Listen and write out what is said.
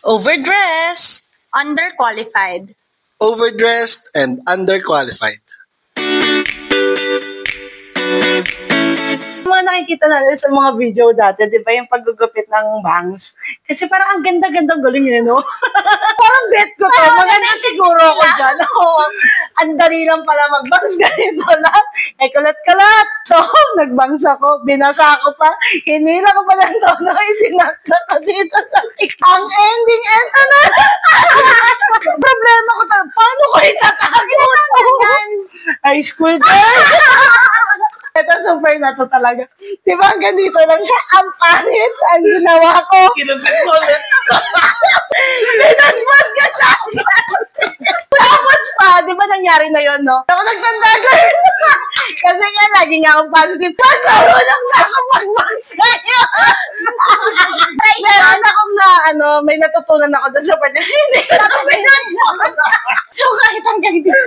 Overdressed, underqualified. Overdressed and underqualified. Mga nakikita natin sa mga video dati, di ba, yung paggugupit ng bangs? Kasi parang ang ganda-ganda, galing yun, no? Parang bet ko to, maganda siguro ako dyan. Oo, ang dali lang pala mag-bangs, ganito lang. Kalat-kalat. So, nag-bangs ako, binasa ko pa, hinila ko pa ng tono, isinakta ko dito sa ang ending, ano? Problema ko talaga, paano ko itatago ito? High school girl. Ito, super na to talaga. Di ba, ganito lang siya. Ang pangit ang ginawa ko. Kinupit mo ulit. Pinagpas ka siya. Tapos pa, di ba nangyari na yun, no? Ako nagtanda girl. Kasi nga, lagi nga akong positive. Kasurunong na ako mag-bangs kayo. Meron akong may natutunan ako doon sa part. Hindi ko na pinag-bangs. So, kahit hanggang dito.